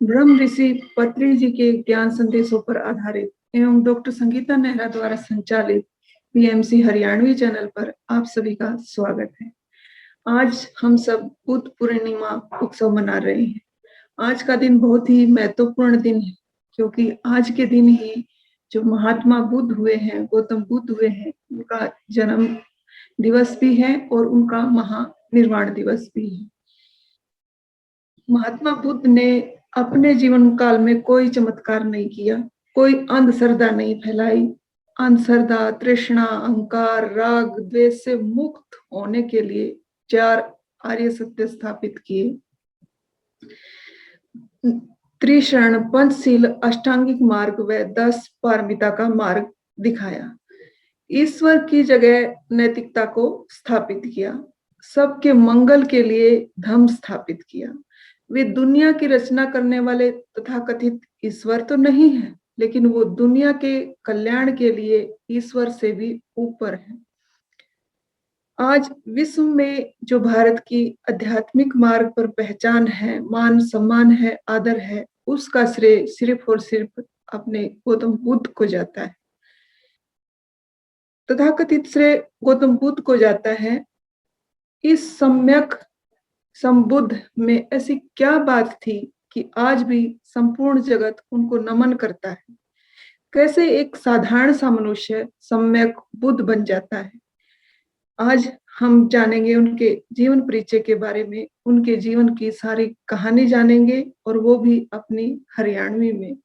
ब्रह्म ऋषि पत्री जी के ज्ञान संदेशों पर आधारित एवं डॉक्टर संगीता नेहरा द्वारा संचालित पीएमसी हरियाणवी चैनल पर आप सभी का स्वागत है। आज हम सब बुद्ध पूर्णिमा उत्सव मना रहे हैं। आज का दिन बहुत ही महत्वपूर्ण दिन है, क्योंकि आज के दिन ही जो महात्मा बुद्ध हुए हैं, गौतम बुद्ध हुए हैं, उनका जन्म दिवस भी है और उनका महानिर्वाण दिवस भी है। महात्मा बुद्ध ने अपने जीवन काल में कोई चमत्कार नहीं किया, कोई अंधश्रद्धा नहीं फैलाई। अंधश्रद्धा, तृष्णा, अहंकार, राग, द्वेष से मुक्त होने के लिए 4 आर्य सत्य स्थापित किए। त्रिशरण, पंचशील, अष्टांगिक मार्ग व 10 पारमिता का मार्ग दिखाया। ईश्वर की जगह नैतिकता को स्थापित किया। सबके मंगल के लिए धर्म स्थापित किया। वे दुनिया की रचना करने वाले तथाकथित ईश्वर तो नहीं है, लेकिन वो दुनिया के कल्याण के लिए ईश्वर से भी ऊपर है। आज विश्व में जो भारत की आध्यात्मिक मार्ग पर पहचान है, मान सम्मान है, आदर है, उसका श्रेय सिर्फ और सिर्फ अपने गौतम बुद्ध को जाता है। तथाकथित श्रेय गौतम बुद्ध को जाता है। इस सम्यक संबुद्ध में ऐसी क्या बात थी कि आज भी संपूर्ण जगत उनको नमन करता है? कैसे एक साधारण सा मनुष्य सम्यक बुद्ध बन जाता है? आज हम जानेंगे उनके जीवन परिचय के बारे में, उनके जीवन की सारी कहानी जानेंगे, और वो भी अपनी हरियाणवी में।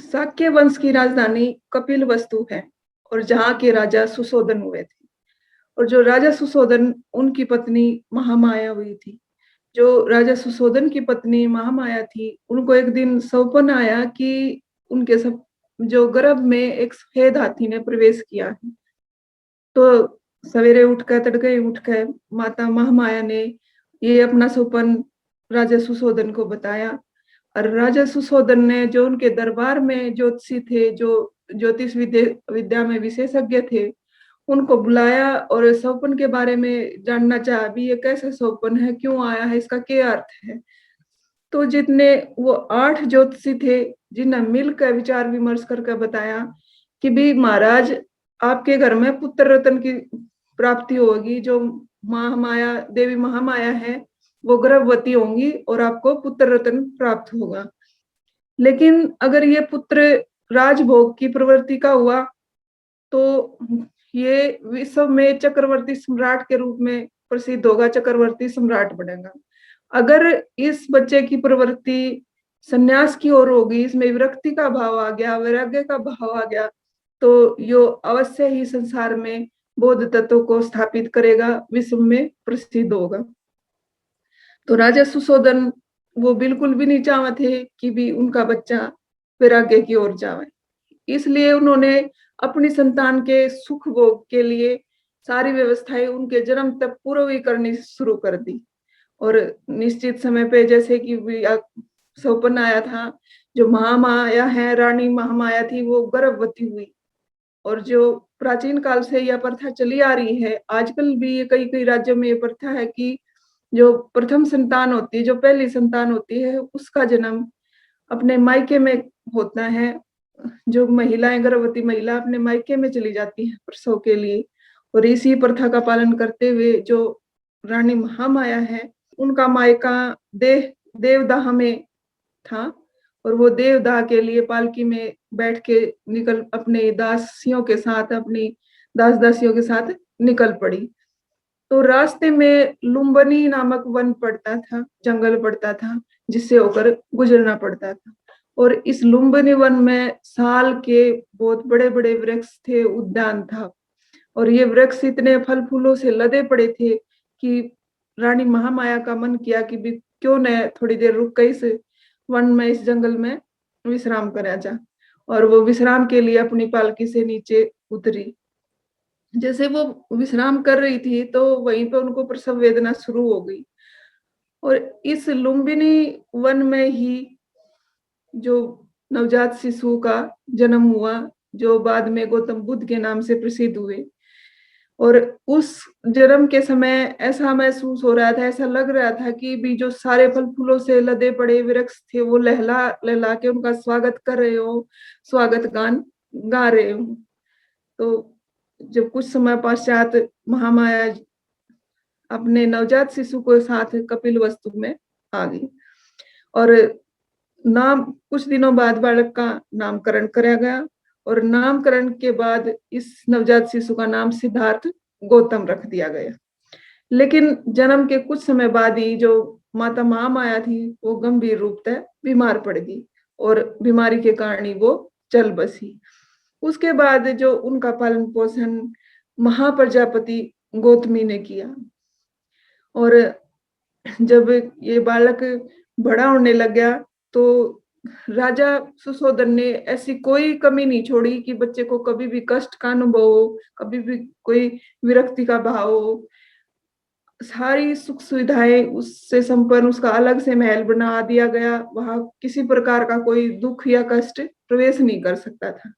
शाक्य वंश की राजधानी कपिलवस्तु है और जहाँ के राजा सुशोधन हुए थे। और जो राजा सुशोधन, उनकी पत्नी महामाया हुई थी। जो राजा सुशोधन की पत्नी महामाया थी, उनको एक दिन सौपन आया कि उनके सब जो गर्भ में एक सफेद हाथी ने प्रवेश किया है। तो सवेरे उठकर, तड़के उठकर माता महामाया ने ये अपना सौपन राजा सुशोधन को बताया। और राजा सुशोधन ने, जो उनके दरबार में ज्योतिषी थे, जो ज्योतिष विद्या में विशेषज्ञ थे, उनको बुलाया और सौपन के बारे में जानना चाहा। भी ये कैसे सौपन है, क्यों आया है, इसका क्या अर्थ है? तो जितने वो 8 ज्योतिषी थे, जिन्हें मिलकर विचार विमर्श करके बताया कि भी महाराज, आपके घर में पुत्र रत्न की प्राप्ति होगी। जो महामाया, देवी महामाया है, वो गर्भवती होंगी और आपको पुत्र रत्न प्राप्त होगा। लेकिन अगर ये पुत्र राजभोग की प्रवृत्ति का हुआ तो ये विश्व में चक्रवर्ती सम्राट के रूप में प्रसिद्ध होगा, चक्रवर्ती सम्राट बनेगा। अगर इस बच्चे की प्रवृत्ति संन्यास की ओर होगी, इसमें विरक्ति का भाव आ गया, वैराग्य का भाव आ गया, तो यो अवश्य ही संसार में बौद्ध तत्व को स्थापित करेगा, विश्व में प्रसिद्ध होगा। तो राजा सुशोधन वो बिल्कुल भी नहीं चाहते थे कि भी उनका बच्चा वैराग्य की ओर जाए। इसलिए उन्होंने अपनी संतान के सुख भोग के लिए सारी व्यवस्थाएं उनके जन्म तक पूर्व ही करनी शुरू कर दी। और निश्चित समय पे, जैसे कि सौपन आया था, जो महामाया है, रानी महामाया थी, वो गर्भवती हुई। और जो प्राचीन काल से यह प्रथा चली आ रही है, आजकल भी ये कई कई राज्यों में ये प्रथा है कि जो प्रथम संतान होती है, जो पहली संतान होती है, उसका जन्म अपने मायके में होता है। जो महिलाएं, गर्भवती महिला अपने मायके में चली जाती हैं प्रसव के लिए। और इसी प्रथा का पालन करते हुए जो रानी महामाया है, उनका मायका देवदाह में था। और वो देवदाह के लिए पालकी में बैठ के निकल, अपने दासियों के साथ, अपनी दास दासियों के साथ निकल पड़ी। तो रास्ते में लुम्बनी नामक वन पड़ता था, जंगल पड़ता था, जिससे होकर गुजरना पड़ता था। और इस लुम्बिनी वन में साल के बहुत बड़े बड़े वृक्ष थे, उद्यान था। और ये वृक्ष इतने फल फूलों से लदे पड़े थे कि रानी महामाया का मन किया कि भी क्यों न थोड़ी देर रुक कर इस वन में, इस जंगल में विश्राम करा जा। और वो विश्राम के लिए अपनी पालकी से नीचे उतरी। जैसे वो विश्राम कर रही थी, तो वहीं पे उनको प्रसव वेदना शुरू हो गई। और इस लुम्बिनी वन में ही जो नवजात शिशु का जन्म हुआ, जो बाद में गौतम बुद्ध के नाम से प्रसिद्ध हुए। और उस जन्म के समय ऐसा महसूस हो रहा था, ऐसा लग रहा था कि भी जो सारे फल फूलों से लदे पड़े वृक्ष थे वो लहला लहला के उनका स्वागत कर रहे हो, स्वागत गान गा रहे हो। तो जब कुछ समय पश्चात महामाया अपने नवजात शिशु को साथ कपिल वस्तु में आ गई और नाम कुछ दिनों बाद बालक का नामकरण कराया गया और नामकरण के बाद इस नवजात शिशु का नाम सिद्धार्थ गौतम रख दिया गया। लेकिन जन्म के कुछ समय बाद ही जो माता महामाया थी वो गंभीर रूप से बीमार पड़ गई और बीमारी के कारण ही वो चल बसी। उसके बाद जो उनका पालन पोषण महाप्रजापति गौतमी ने किया और जब ये बालक बड़ा होने लग गया तो राजा सुशोधन ने ऐसी कोई कमी नहीं छोड़ी कि बच्चे को कभी भी कष्ट का अनुभव हो, कभी भी कोई विरक्ति का भाव हो। सारी सुख सुविधाएं उससे संपन्न उसका अलग से महल बना दिया गया, वहां किसी प्रकार का कोई दुख या कष्ट प्रवेश नहीं कर सकता था।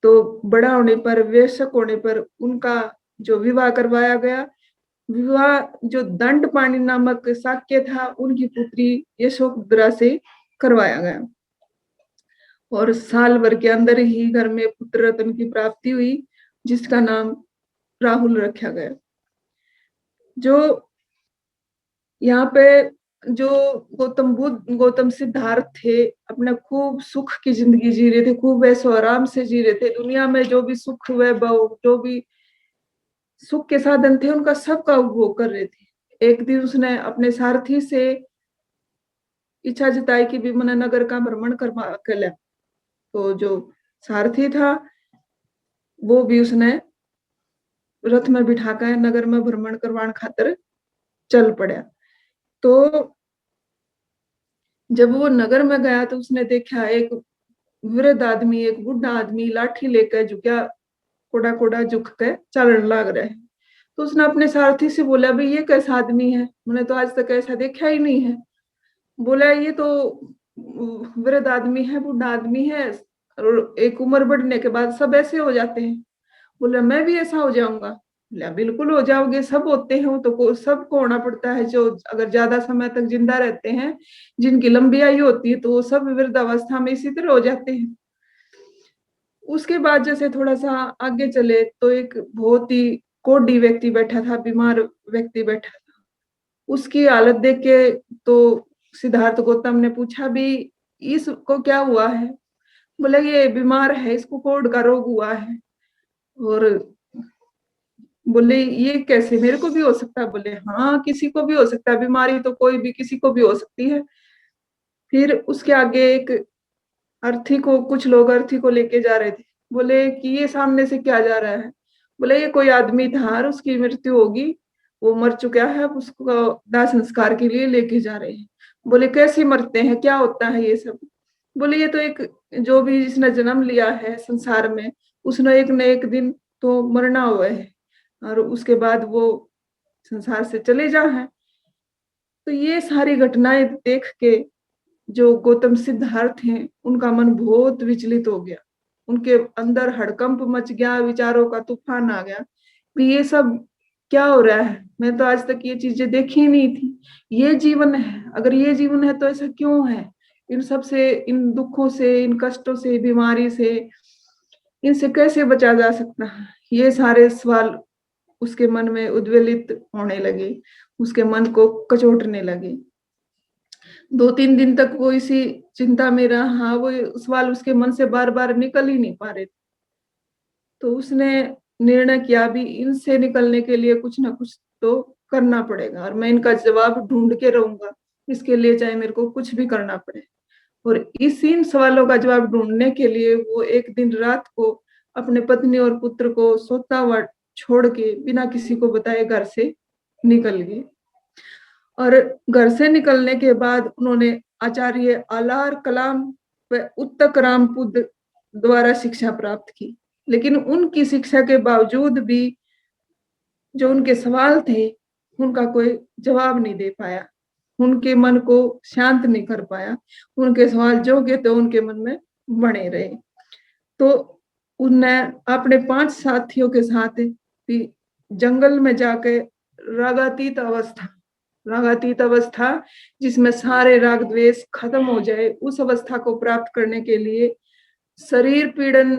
तो बड़ा होने पर, वयस्क होने पर उनका जो विवाह करवाया गया, विवाह जो दंडपाणि नामक शाक्य था उनकी पुत्री यशोधरा से करवाया गया और साल भर के अंदर ही घर में पुत्र रत्न की प्राप्ति हुई जिसका नाम राहुल रखा गया। जो यहाँ पे जो गौतम सिद्धार्थ थे अपना खूब सुख की जिंदगी जी रहे थे, खूब ऐसो आराम से जी रहे थे। दुनिया में जो भी सुख वैभव, जो भी सुख के साधन थे उनका सबका उपभोग कर रहे थे। एक दिन उसने अपने सारथी से इच्छा जताई कि भी मैंने नगर का भ्रमण करवा कर लिया। तो जो सारथी था वो भी उसने रथ में बिठाकर नगर में भ्रमण करवाने खातिर चल पड़ा। तो जब वो नगर में गया तो उसने देखा एक वृद्ध आदमी, एक बूढ़ा आदमी लाठी लेकर झुका कोड़ा कोड़ा झुक के चलने लग रहा है। तो उसने अपने सारथी से बोला, भाई ये कैसा आदमी है, मैंने तो आज तक ऐसा देखा ही नहीं है। बोला ये तो वृद्ध आदमी है, बूढ़ा आदमी है और एक उम्र बढ़ने के बाद सब ऐसे हो जाते हैं। बोला मैं भी ऐसा हो जाऊंगा। बोला बिल्कुल हो जाओगे, सब होते हैं, तो सबको होना पड़ता है। जो अगर ज्यादा समय तक जिंदा रहते हैं, जिनकी लंबी आयु होती है, तो वो सब वृद्धावस्था में इसी तरह हो जाते हैं। उसके बाद जैसे थोड़ा सा आगे चले तो एक बहुत ही कोढ़ी व्यक्ति बैठा था, बीमार व्यक्ति बैठा था। उसकी हालत देख के तो सिद्धार्थ गौतम ने पूछा भी इसको क्या हुआ है। बोले ये बीमार है, इसको कोढ़ का रोग हुआ है। और बोले ये कैसे, मेरे को भी हो सकता है। बोले हाँ किसी को भी हो सकता है, बीमारी तो कोई भी किसी को भी हो सकती है। फिर उसके आगे एक अर्थी को, कुछ लोग अर्थी को लेके जा रहे थे। बोले कि ये सामने से क्या जा रहा है। बोले ये कोई आदमी था और उसकी मृत्यु होगी, वो मर चुका है, अब उसको दाह संस्कार के लिए लेके जा रहे हैं। बोले कैसे मरते हैं, क्या होता है ये सब। बोले ये तो एक, जो भी जिसने जन्म लिया है संसार में उसने एक न एक दिन तो मरना हुआ है और उसके बाद वो संसार से चले जा है। तो ये सारी घटनाएं देख के जो गौतम सिद्धार्थ हैं उनका मन बहुत विचलित हो गया। उनके अंदर हड़कंप मच गया, विचारों का तूफान आ गया कि ये सब क्या हो रहा है, मैं तो आज तक ये चीजें देखी ही नहीं थी। ये जीवन है, अगर ये जीवन है तो ऐसा क्यों है। इन सब से, इन दुखों से, इन कष्टों से, बीमारी से, इनसे कैसे बचा जा सकता है। ये सारे सवाल उसके मन में उद्वेलित होने लगे, उसके मन को कचोटने लगे। 2-3 दिन तक वो इसी चिंता में रहा, वो सवाल उसके मन से बार बार निकल ही नहीं पा रहे थे। तो उसने निर्णय किया भी इनसे निकलने के लिए कुछ ना कुछ तो करना पड़ेगा और मैं इनका जवाब ढूंढ के रहूंगा, इसके लिए चाहे मेरे को कुछ भी करना पड़े। और इस इन सवालों का जवाब ढूंढने के लिए वो एक दिन रात को अपने पत्नी और पुत्र को सोता हुआ छोड़ के बिना किसी को बताए घर से निकल गए। और घर से निकलने के बाद उन्होंने आचार्य आलार कलाम व उत्तक रामपुद द्वारा शिक्षा प्राप्त की। लेकिन उनकी शिक्षा के बावजूद भी जो उनके सवाल थे उनका कोई जवाब नहीं दे पाया, उनके मन को शांत नहीं कर पाया। उनके सवाल जो के तो उनके मन में बने रहे। तो उनने अपने 5 साथियों के साथ भी जंगल में जाके रागातीत अवस्था, रागातीत अवस्था जिसमें सारे राग द्वेष खत्म हो जाए, उस अवस्था को प्राप्त करने के लिए शरीर पीड़न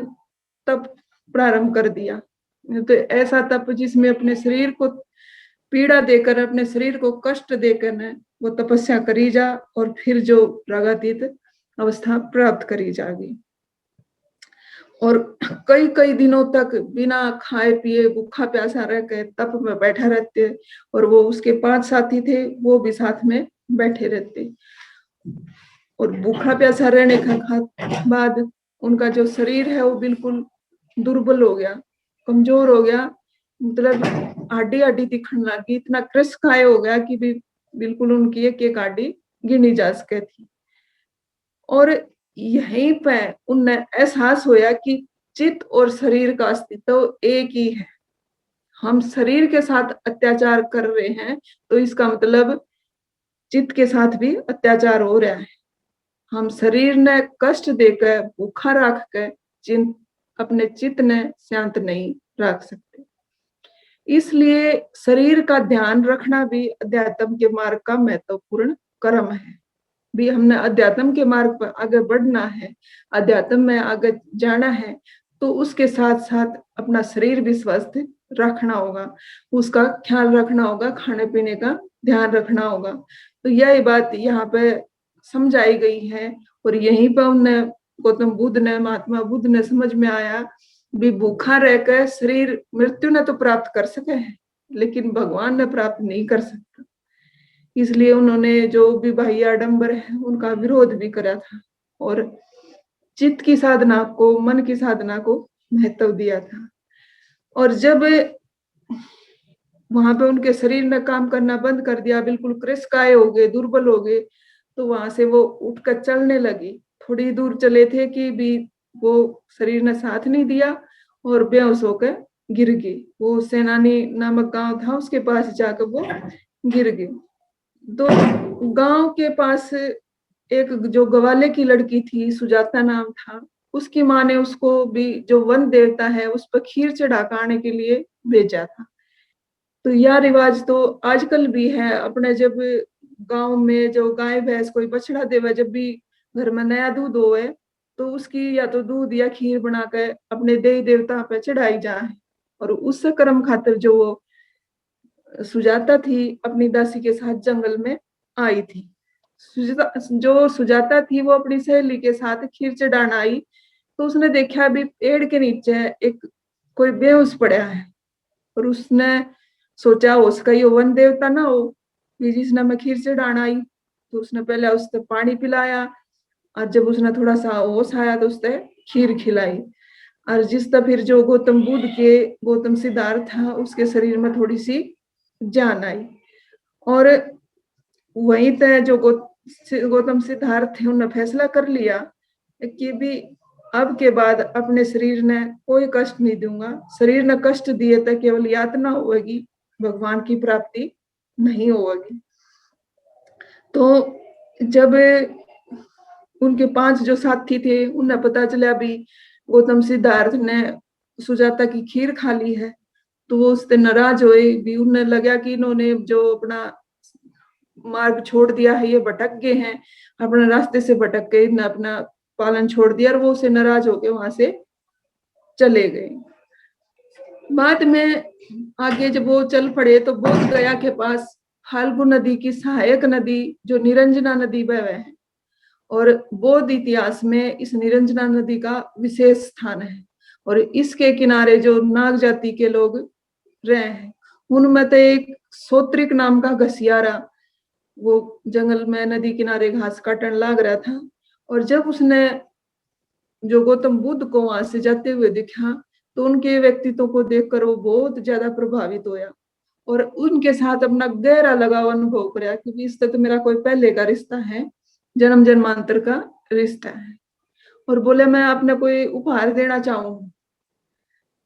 तप प्रारंभ कर दिया। तो ऐसा तप जिसमें अपने शरीर को पीड़ा देकर, अपने शरीर को कष्ट देकर न वो तपस्या करी जा और फिर जो रागातीत अवस्था प्राप्त करी जाएगी। और कई कई दिनों तक बिना खाए पिए भूखा प्यासा रह के तप में बैठा रहते, और वो उसके 5 साथी थे, वो भी साथ में बैठे रहते। और भूखा प्यासा रहने का बाद उनका जो शरीर है वो बिल्कुल दुर्बल हो गया, कमजोर हो गया, मतलब हड्डी हड्डी दिखने लगी, इतना कृशकाय हो गया कि भी बिल्कुल उनकी एक एक हड्डी गिनी जा सके थी। और यहीं पे उन्हें एहसास होया कि चित्त और शरीर का अस्तित्व एक ही है। हम शरीर के साथ अत्याचार कर रहे हैं तो इसका मतलब चित्त के साथ भी अत्याचार हो रहा है। हम शरीर ने कष्ट देकर भूखा रख कर अपने चित्त ने शांत नहीं रख सकते। इसलिए शरीर का ध्यान रखना भी अध्यात्म के मार्ग का महत्वपूर्ण कर्म है। भी हमने अध्यात्म के मार्ग पर आगे बढ़ना है, अध्यात्म में आगे जाना है, तो उसके साथ साथ अपना शरीर भी स्वस्थ रखना होगा, उसका ख्याल रखना होगा, खाने पीने का ध्यान रखना होगा। तो यही बात यहाँ पे समझाई गई है। और यहीं पर उन्हें गौतम बुद्ध ने, महात्मा बुद्ध ने समझ में आया भी भूखा रहकर शरीर मृत्यु ने तो प्राप्त कर सके है, लेकिन भगवान ने प्राप्त नहीं कर सकता। इसलिए उन्होंने जो भी बाह्य आडंबर है उनका विरोध भी करा था और चित्त की साधना को, मन की साधना को महत्व दिया था। और जब वहां पे उनके शरीर ने काम करना बंद कर दिया, बिल्कुल कृशकाय हो गए, दुर्बल हो गए, तो वहां से वो उठकर चलने लगी। थोड़ी दूर चले थे कि भी वो शरीर ने साथ नहीं दिया और बेहोश होकर गिर गई। वो सेनानी नामक गांव था, उसके पास जाकर वो गिर गई। तो गांव के पास एक जो गवाले की लड़की थी, सुजाता नाम था, उसकी माँ ने उसको भी जो वन देवता है उस पर खीर चढ़ा आने के लिए भेजा था। तो यह रिवाज तो आजकल भी है। अपने जब गांव में जो गाय भैंस कोई बछड़ा देवे, जब भी घर में नया दूध होवे तो उसकी या तो दूध या खीर बनाकर अपने देवी देवता पे चढ़ाई जाए। और उस कर्म खातिर जो वो सुजाता थी अपनी दासी के साथ जंगल में आई थी। सुजाता थी वो अपनी सहेली के साथ खीर चढ़ाने आई, तो उसने देखा अभी पेड़ के नीचे एक कोई बेहोश पड़ा है। और उसने सोचा हो उसका ये वन देवता ना हो कि जिसने मैं खीर चढ़ाने आई। तो उसने पहले उससे पानी पिलाया, और जब उसने थोड़ा सा होश आया तो उसने खीर खिलाई। और जिस तरह फिर जो गौतम बुद्ध के गौतम सिद्धार्थ था उसके शरीर में थोड़ी सी जान आई। और वहीं तय जो गौतम सिद्धार्थ थे उन्होंने फैसला कर लिया कि भी अब के बाद अपने शरीर ने कोई कष्ट नहीं दूंगा। शरीर ने कष्ट दिए तो केवल यातना होगी, भगवान की प्राप्ति नहीं होगी। तो जब उनके 5 जो साथी थे उन्हें पता चला भी गौतम सिद्धार्थ ने सुजाता की खीर खा ली है, तो वो उससे नाराज हुए भी। उन्हें लगा कि इन्होंने जो अपना मार्ग छोड़ दिया है, ये भटक गए हैं, अपने रास्ते से भटक गए, इन्हें अपना पालन छोड़ दिया, और वो उसे नाराज होके वहां से चले गए। बाद में आगे जब वो चल पड़े तो बोध गया के पास फाल्गु नदी की सहायक नदी जो निरंजना नदी बह है, और बौद्ध इतिहास में इस निरंजना नदी का विशेष स्थान है। और इसके किनारे जो नाग जाति के लोग रहे हैं उनमें तो एक सोत्रिक नाम का घसियारा वो जंगल में नदी किनारे घास काटने लग रहा था। और जब उसने जो गौतम बुद्ध को वहां से जाते हुए देखा तो उनके व्यक्तित्व को देखकर वो बहुत ज्यादा प्रभावित होया और उनके साथ अपना गहरा लगाव अनुभव कराया कि इससे तो मेरा कोई पहले का रिश्ता है, जन्म जन्मांतर का रिश्ता है। और बोले मैं आपने कोई उपहार देना चाहूंगा।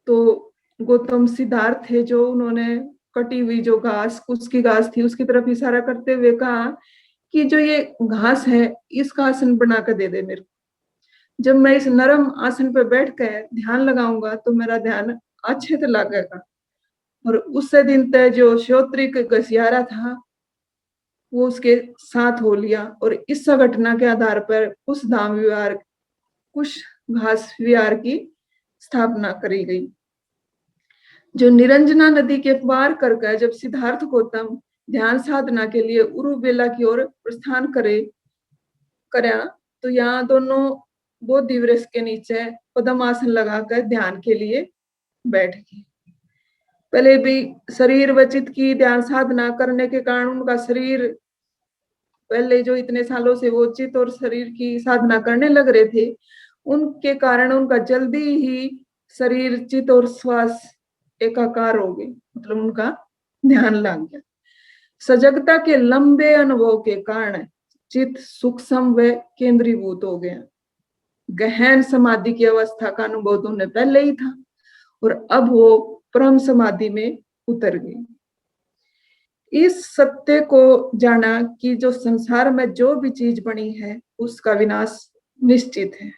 तो गौतम सिद्धार्थ थे जो उन्होंने कटी हुई जो घास उसकी घास थी उसकी तरफ इशारा करते हुए कहा कि जो ये घास है इसका आसन बना कर दे दे मेरे को। जब मैं इस नरम आसन पर बैठ कर ध्यान लगाऊंगा तो मेरा ध्यान अच्छे से लगेगा और उससे दिन तक जो श्रोत्रिक गसियारा था वो उसके साथ हो लिया। और इस घटना के आधार पर कुश धाम विहार, कुश घास विहार की स्थापना करी गई। जो निरंजना नदी के पार करके जब सिद्धार्थ गौतम ध्यान साधना के लिए उरुबेला की ओर प्रस्थान करा, तो यहाँ दोनों बोधि वृक्ष के नीचे पद्मासन लगाकर ध्यान के लिए बैठ गए। पहले भी शरीर वचित की ध्यान साधना करने के कारण उनका शरीर, पहले जो इतने सालों से वो चित और शरीर की साधना करने लग रहे थे, उनके कारण उनका जल्दी ही शरीर, चित और श्वास एकाकार हो गए, मतलब उनका ध्यान लग गया। सजगता के लंबे अनुभव के कारण चित सूक्ष्म व केंद्रीभूत हो गया। गहन समाधि की अवस्था का अनुभव तो उन्हें पहले ही था और अब वो परम समाधि में उतर गई। इस सत्य को जाना कि जो संसार में जो भी चीज बनी है उसका विनाश निश्चित है।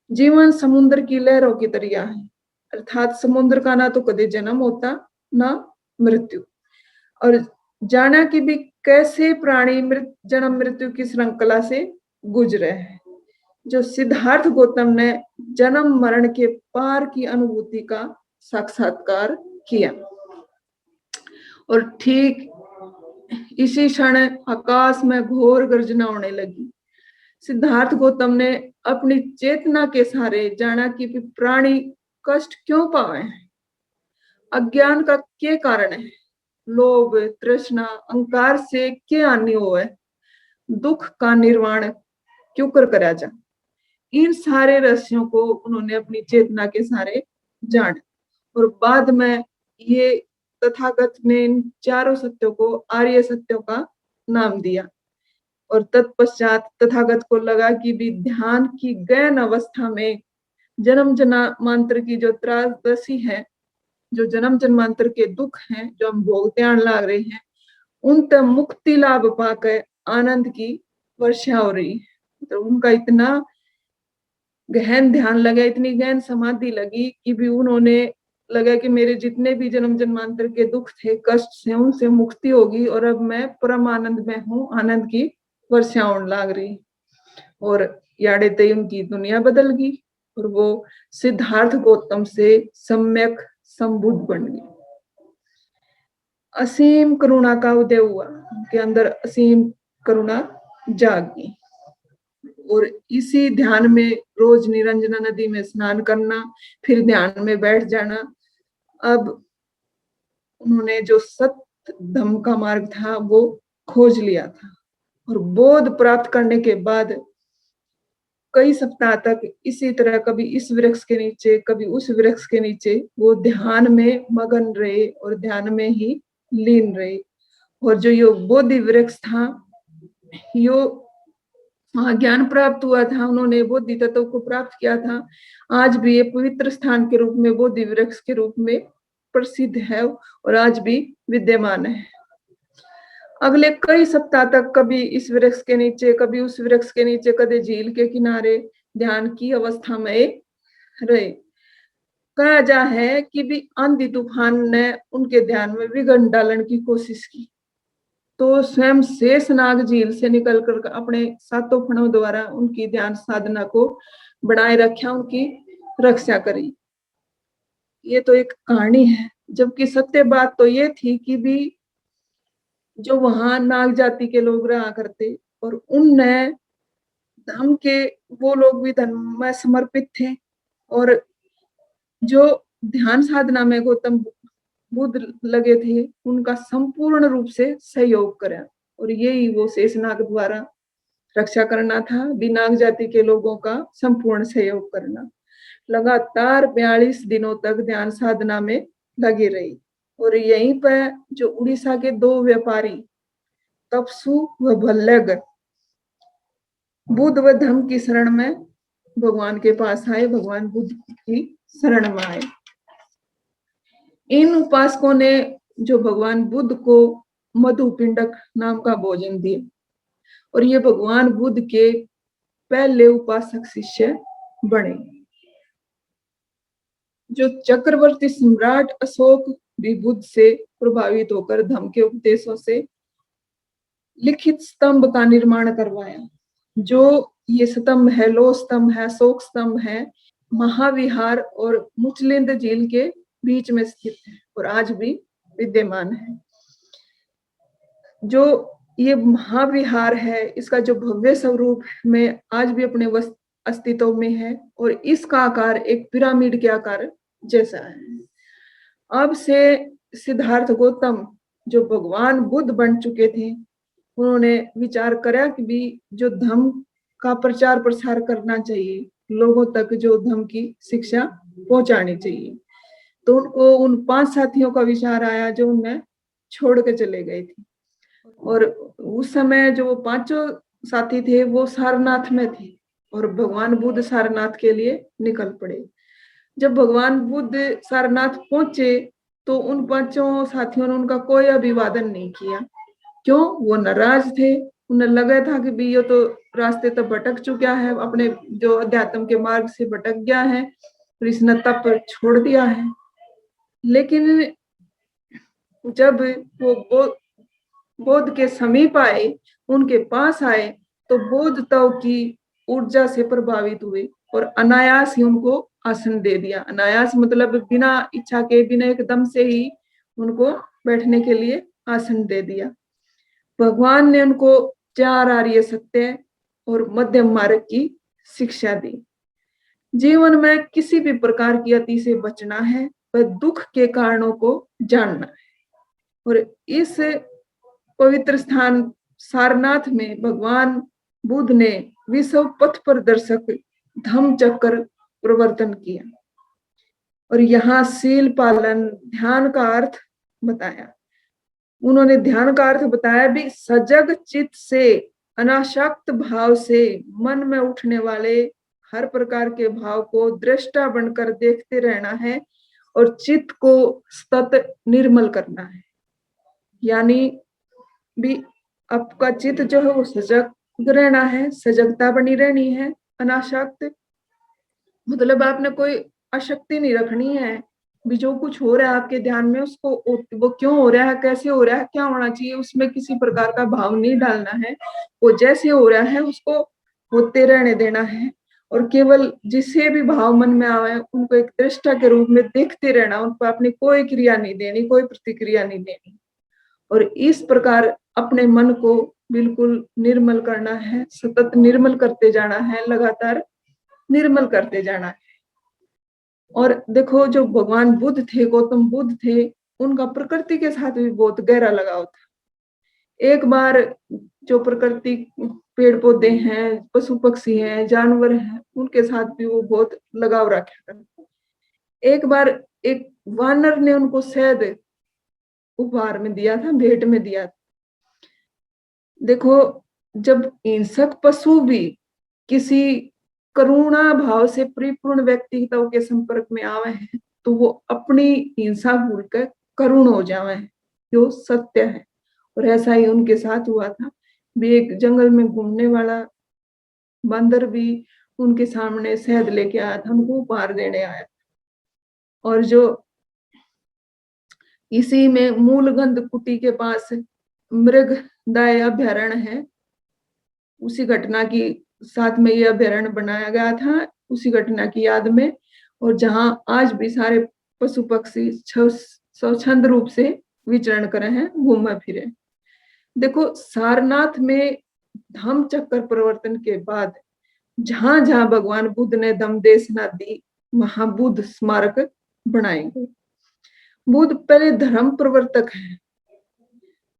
जीवन समुद्र की लहरों की तरह है, अर्थात समुद्र का ना तो कभी जन्म होता ना मृत्यु। और जाना कि भी कैसे प्राणी जन्म मृत्यु की श्रृंखला से गुजरे हैं। जो सिद्धार्थ गौतम ने जन्म मरण के पार की अनुभूति का साक्षात्कार किया। और ठीक इसी क्षण आकाश में घोर गर्जना होने लगी। सिद्धार्थ गौतम ने अपनी चेतना के सहारे जाना कि प्राणी कष्ट क्यों पावे हैं, अज्ञान का क्या कारण है, लोभ तृष्णा अहंकार से क्या हानि हुआ है, दुख का निर्वाण क्यों करा जा। इन सारे रहस्यों को उन्होंने अपनी चेतना के सहारे जाना और बाद में ये तथागत ने इन चारों सत्यों को आर्य सत्यों का नाम दिया। और तत्पश्चात तथागत को लगा कि भी ध्यान की गहन अवस्था में जन्म जन्मांतर की जो त्रासदी है, जो जन्म जन्मांतर के दुख हैं जो हम भोगते आने लग रहे हैं, उन तक मुक्ति लाभ पाकर आनंद की वर्षा हो रही है। तो उनका इतना गहन ध्यान लगा, इतनी गहन समाधि लगी कि भी उन्होंने लगा कि मेरे जितने भी जन्म जन्मांतर के दुख थे, कष्ट से, उनसे मुक्ति होगी और अब मैं परम आनंद में हूँ, आनंद की वर्षा होने लग रही। और याड़े तय उनकी दुनिया बदल गई और वो सिद्धार्थ गौतम से सम्यक संबुद्ध बन गई। असीम करुणा का उदय हुआ, उनके अंदर असीम करुणा जाग गई। और इसी ध्यान में रोज निरंजना नदी में स्नान करना, फिर ध्यान में बैठ जाना। अब उन्होंने जो सत्य धम्म का मार्ग था वो खोज लिया था और बोध प्राप्त करने के बाद कई सप्ताह तक इसी तरह कभी इस वृक्ष के नीचे कभी उस वृक्ष के नीचे वो ध्यान में मगन रहे और ध्यान में ही लीन रहे। और जो यो बोधि वृक्ष था, यो वहां ज्ञान प्राप्त हुआ था, उन्होंने बोधि तत्व को प्राप्त किया था। आज भी ये पवित्र स्थान के रूप में बोधि वृक्ष के रूप में प्रसिद्ध है और आज भी विद्यमान है। अगले कई सप्ताह तक कभी इस वृक्ष के नीचे कभी उस वृक्ष के नीचे, कभी झील के किनारे ध्यान की अवस्था में रहे। कहा जा है कि भी आंधी तूफान ने उनके ध्यान में विघ्न डालने की कोशिश की, तो स्वयं शेषनाग झील से निकलकर अपने सातों फणों द्वारा उनकी ध्यान साधना को बनाए रखा, उनकी रक्षा करी। ये तो एक कहानी है, जबकि सत्य बात तो ये थी कि भी जो वहां नाग जाति के लोग रहा करते और उनने धर्म के, वो लोग भी धर्म में समर्पित थे और जो ध्यान साधना में गौतम बुद्ध लगे थे उनका संपूर्ण रूप से सहयोग करा। और यही वो शेषनाग द्वारा रक्षा करना था, नाग जाति के लोगों का संपूर्ण सहयोग करना। लगातार 42 दिनों तक ध्यान साधना में लगी रही और यहीं पर जो उड़ीसा के दो व्यापारी तपसु व भल्लग बुद्ध व धम्म की शरण में भगवान के पास आए, भगवान बुद्ध की शरण में आए। इन उपासकों ने जो भगवान बुद्ध को मधुपिंडक नाम का भोजन दिया और ये भगवान बुद्ध के पहले उपासक शिष्य बने। जो चक्रवर्ती सम्राट अशोक भी बुद्ध से प्रभावित होकर धम्म के उपदेशों से लिखित स्तंभ का निर्माण करवाया। जो ये स्तंभ है, लोह स्तंभ है, शोक स्तंभ है, महाविहार और मुचलिंद झील के बीच में स्थित है और आज भी विद्यमान है। जो ये महाविहार है, इसका जो भव्य स्वरूप में आज भी अपने अस्तित्व में है और इसका आकार एक पिरामिड के आकार जैसा है। अब से सिद्धार्थ गौतम जो भगवान बुद्ध बन चुके थे, उन्होंने विचार करा कि भी जो धम्म का प्रचार प्रसार करना चाहिए, लोगों तक जो धम्म की शिक्षा पहुंचानी चाहिए। तो उनको उन 5 साथियों का विचार आया जो उन्हें छोड़ के चले गए थे। और उस समय जो 5 साथी थे वो सारनाथ में थे और भगवान बुद्ध सारनाथ के लिए निकल पड़े। जब भगवान बुद्ध सारनाथ पहुंचे तो उन 5 साथियों ने उनका कोई अभिवादन नहीं किया। क्यों? वो नाराज थे। उन्हें लगा था कि भी ये तो रास्ते तो भटक चुका है, अपने जो अध्यात्म के मार्ग से भटक गया है और इसने तप छोड़ दिया है। लेकिन जब वो बोध के समीप आए, उनके पास आए, तो बोध तव की ऊर्जा से प्रभावित हुए और अनायास ही उनको आसन दे दिया। अनायास मतलब बिना इच्छा के, बिना एकदम से ही उनको बैठने के लिए आसन दे दिया। भगवान ने उनको 4 आर्य सत्य और मध्यम मार्ग की शिक्षा दी। जीवन में किसी भी प्रकार की अति से बचना है, वह दुख के कारणों को जानना है। और इस पवित्र स्थान सारनाथ में भगवान बुद्ध ने विश्व पथ प्रदर्शक धम्म चक्र प्रवर्तन किया और यहाँ शील पालन, ध्यान का अर्थ बताया। उन्होंने ध्यान का अर्थ बताया भी सजग चित्त से, अनासक्त भाव से मन में उठने वाले हर प्रकार के भाव को दृष्टा बनकर देखते रहना है और चित्त को सतत निर्मल करना है। यानी भी आपका चित्त जो है वो सजग रहना है, सजगता बनी रहनी है। अनासक्त मतलब आपने कोई आसक्ति नहीं रखनी है, भी जो कुछ हो रहा है आपके ध्यान में उसको वो क्यों हो रहा है, कैसे हो रहा है, क्या होना चाहिए, उसमें किसी प्रकार का भाव नहीं डालना है। वो जैसे हो रहा है उसको होते रहने देना है और केवल जिसे भी भाव मन में आवे उनको एक दृष्टा के रूप में देखते रहना, उन पर अपनी कोई क्रिया नहीं देनी, कोई प्रतिक्रिया नहीं देनी। और इस प्रकार अपने मन को बिल्कुल निर्मल करना है, सतत निर्मल करते जाना है, लगातार निर्मल करते जाना है। और देखो जो भगवान बुद्ध थे, गौतम बुद्ध थे, उनका प्रकृति के साथ भी बहुत गहरा लगाव था। एक बार जो प्रकृति, पेड़ पौधे हैं, पशु पक्षी हैं, जानवर हैं, उनके साथ भी वो बहुत लगाव रखा था। एक बार एक वानर ने उनको शहद उपहार में दिया था, भेंट में दिया था। देखो जब हिंसक पशु भी किसी करुणा भाव से परिपूर्ण व्यक्तित्व के संपर्क में आवे हैं तो वो अपनी हिंसा भूलकर करुण हो जावे हैं, जो सत्य है। और ऐसा ही उनके साथ हुआ था। भी एक जंगल में घूमने वाला बंदर भी उनके सामने शहद लेके आया था, उनको उपहार देने आया था। और जो इसी में मूलगंध कुटी के पास मृगदाय अभ्यारण्य है, उसी घटना की साथ में ये अभ्यारण्य बनाया गया था, उसी घटना की याद में। और जहां आज भी सारे पशु पक्षी स्वच्छंद रूप से विचरण करे हैं, घूमे फिरे। देखो सारनाथ में धम्म चक्र प्रवर्तन के बाद जहां जहां भगवान बुद्ध ने धम्म देशना दी, वहां बुद्ध स्मारक बनाए गए। बुद्ध पहले धर्म प्रवर्तक हैं।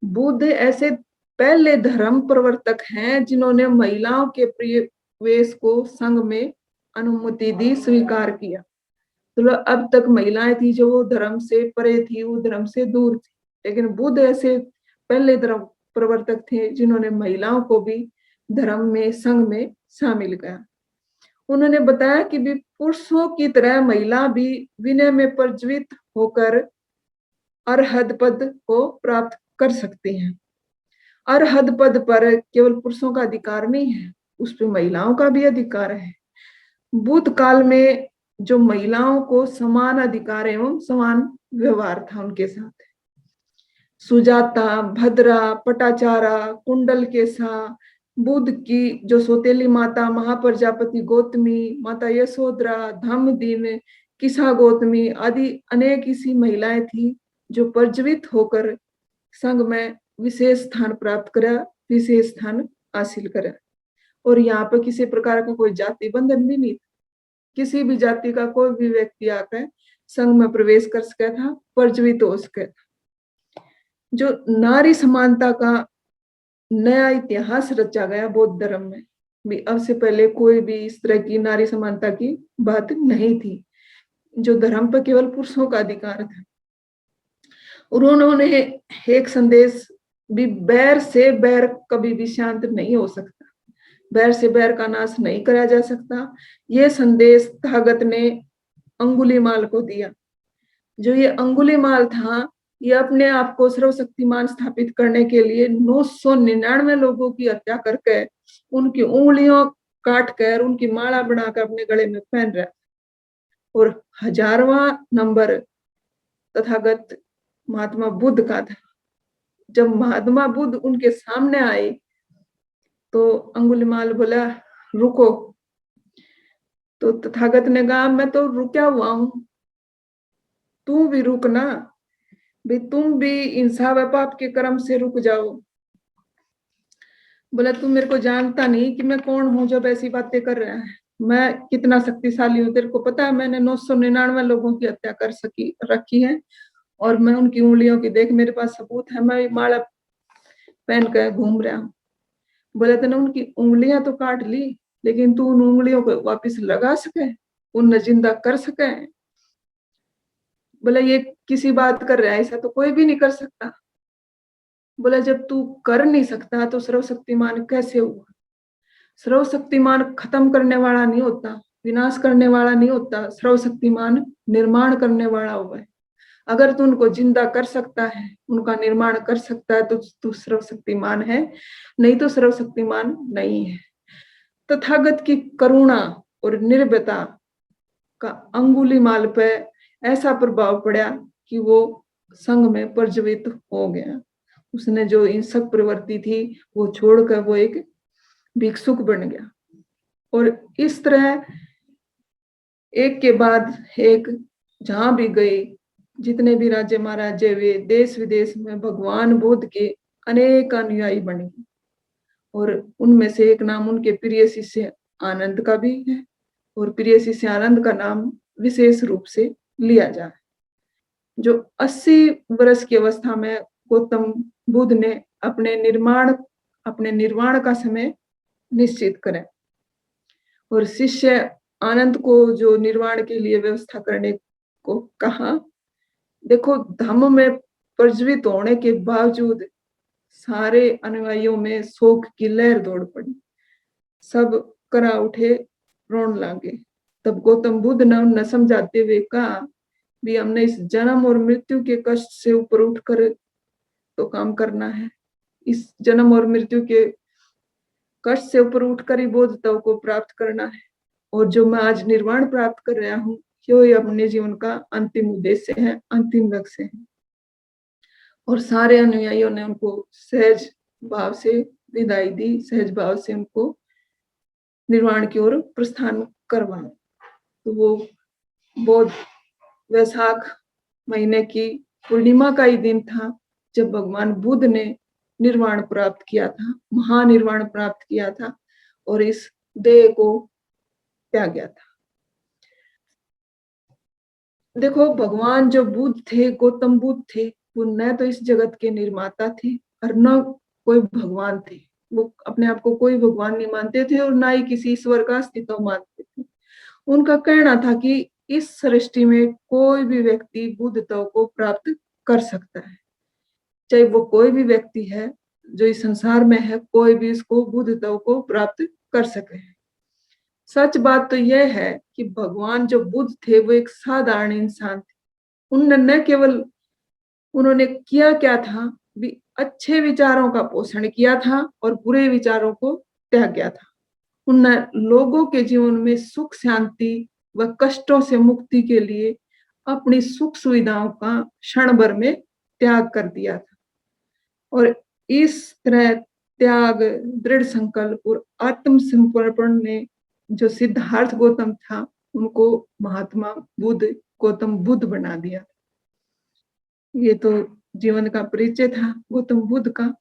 बुद्ध ऐसे पहले धर्म प्रवर्तक हैं जिन्होंने महिलाओं के प्रवेश को संघ में अनुमति दी, स्वीकार किया। तो अब तक महिलाएं थी जो वो धर्म से परे थी, वो धर्म से दूर थी, लेकिन बुद्ध ऐसे पहले धर्म प्रवर्तक थे जिन्होंने महिलाओं को भी धर्म में, संघ में शामिल किया। उन्होंने बताया कि भी पुरुषों की तरह महिला भी विनय में प्रज्वलित होकर अरहद पद को प्राप्त कर सकती हैं। अरहद पद पर केवल पुरुषों का अधिकार नहीं है, उस पर महिलाओं का भी अधिकार है। बुद्ध काल में जो महिलाओं को समान अधिकार एवं समान व्यवहार था उनके साथ। सुजाता, भद्रा, पटाचारा, कुंडल केसा, बुद्ध की जो सौतेली माता महाप्रजापति गौतमी, माता यशोधरा, धम्मदीन, किसा गौतमी आदि अनेक ऐसी महिलाएं थी जो प्रज्वलित होकर संघ में विशेष स्थान प्राप्त करा, विशेष स्थान हासिल करा। और यहाँ पर किसी प्रकार का कोई जाति बंधन भी नहीं था। किसी भी जाति का कोई भी व्यक्ति आकर संघ में प्रवेश कर सका था, प्रज्वलित हो सका था। जो नारी समानता का नया इतिहास रचा गया बौद्ध धर्म में भी, अब से पहले कोई भी इस तरह की नारी समानता की बात नहीं थी। जो धर्म पर केवल पुरुषों का अधिकार था। और उन्होंने एक संदेश भी, बैर से बैर कभी भी शांत नहीं हो सकता, बैर से बैर का नाश नहीं करा जा सकता। ये संदेश तथागत ने अंगुलीमाल को दिया। जो ये अंगुलीमाल था, ये अपने आप को सर्वशक्तिमान स्थापित करने के लिए 999 लोगों की हत्या करके उनकी उंगलियों काट कर उनकी माला बनाकर अपने गले में पहन रहा। और 1000वां नंबर तथागत महात्मा बुद्ध का था। जब महात्मा बुद्ध उनके सामने आए तो अंगुलीमाल बोला रुको। तो तथागत ने कहा मैं तो रुका हुआ हूं, तू भी रुकना भाई, तुम भी हिंसा व पाप के कर्म से रुक जाओ। बोला तू मेरे को जानता नहीं कि मैं कौन हूं जब ऐसी बातें कर रहा है, मैं कितना शक्तिशाली हूँ, तेरे को पता है मैंने 999 लोगों की हत्या कर सकी रखी है, और मैं उनकी उंगलियों की देख, मेरे पास सबूत है, मैं माला पहन कर घूम रहा हूँ। बोले तूने उनकी उंगलियां तो काट ली, लेकिन तू उन उंगलियों को वापस लगा सके, उन्हें जिंदा कर सके? बोला ये किसी बात कर रहा है, ऐसा तो कोई भी नहीं कर सकता। बोला जब तू कर नहीं सकता तो सर्वशक्तिमान कैसे हुआ? सर्वशक्तिमान खत्म करने वाला नहीं होता, विनाश करने वाला नहीं होता, सर्वशक्तिमान निर्माण करने वाला हुआ है। अगर तू उनको जिंदा कर सकता है, उनका निर्माण कर सकता है, तो तू सर्वशक्तिमान है, नहीं तो सर्वशक्तिमान नहीं है। तथागत की करुणा और निर्भयता का अंगुलीमाल पे ऐसा प्रभाव पड़ा कि वो संघ में प्रज्वलित हो गया। उसने जो हिंसक प्रवृत्ति थी वो छोड़कर वो एक भिक्षुक बन गया। और इस तरह एक के बाद एक जहां भी गए, जितने भी राज्य महाराजे हुए, देश विदेश में भगवान बुद्ध के अनेक अनुयायी बने। और उनमें से एक नाम उनके प्रिय शिष्य आनंद का भी है, और प्रिय शिष्य आनंद का नाम विशेष रूप से लिया जाए। जो 80 वर्ष की अवस्था में गौतम बुद्ध ने अपने निर्वाण का समय निश्चित करें, और शिष्य आनंद को जो निर्वाण के लिए व्यवस्था करने को कहा। देखो धम्म में प्रज्वलित होने के बावजूद सारे अनुयायियों में शोक की लहर दौड़ पड़ी, सब करा उठे, रोन लागे। तब गौतम बुद्ध ने उन्हें समझाते हुए कहा भी हमने इस जन्म और मृत्यु के कष्ट से ऊपर उठकर तो काम करना है। इस जन्म और मृत्यु के कष्ट से ऊपर उठकर ही बोधता को प्राप्त करना है। और जो मैं आज निर्वाण प्राप्त कर रहा हूँ, ये अपने जीवन का अंतिम उद्देश्य है, अंतिम लक्ष्य है। और सारे अनुयायियों ने उनको सहज भाव से विदाई दी, सहज भाव से उनको निर्वाण की ओर प्रस्थान करवाया। तो वो बौद्ध वैशाख महीने की पूर्णिमा का ही दिन था जब भगवान बुद्ध ने निर्वाण प्राप्त किया था, महानिर्वाण प्राप्त किया था, और इस देह को त्याग गया था। देखो भगवान जो बुद्ध थे, गौतम बुद्ध थे, वो न तो इस जगत के निर्माता थे और न कोई भगवान थे। वो अपने आप को कोई भगवान नहीं मानते थे और ना ही किसी ईश्वर का अस्तित्व मानते थे। उनका कहना था कि इस सृष्टि में कोई भी व्यक्ति बुद्धत्व को प्राप्त कर सकता है, चाहे वो कोई भी व्यक्ति है जो इस संसार में है, कोई भी इसको बुद्धत्व को प्राप्त कर सके। सच बात तो यह है कि भगवान जो बुद्ध थे वो एक साधारण इंसान थे। उन्होंने न केवल उन्होंने किया क्या था, भी अच्छे विचारों का पोषण किया था और बुरे विचारों को त्याग किया था। उन्होंने लोगों के जीवन में सुख शांति व कष्टों से मुक्ति के लिए अपनी सुख सुविधाओं का क्षण भर में त्याग कर दिया था। और इस तरह त्याग, दृढ़ संकल्प और आत्मसमर्पण ने जो सिद्धार्थ गौतम था, उनको महात्मा बुद्ध, गौतम बुद्ध बना दिया। ये तो जीवन का परिचय था गौतम बुद्ध का।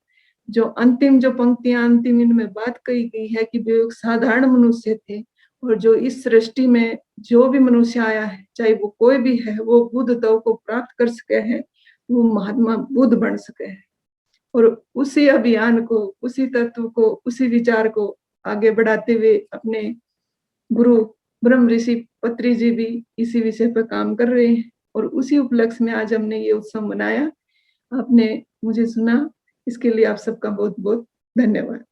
जो अंतिम जो पंक्तियां अंतिम इनमें बात कही गई है कि वे एक साधारण मनुष्य थे, और जो इस सृष्टि में जो भी मनुष्य आया है, चाहे वो कोई भी है, वो बुद्ध तत्व को प्राप्त कर सके हैं, वो महात्मा बुद्ध बन सके हैं। और उसी अभियान को, उसी तत्व को, उसी विचार को आगे बढ़ाते हुए अपने गुरु ब्रह्म ऋषि पत्री जी भी इसी विषय पर काम कर रहे हैं, और उसी उपलक्ष्य में आज हमने ये उत्सव मनाया। आपने मुझे सुना, इसके लिए आप सबका बहुत बहुत धन्यवाद।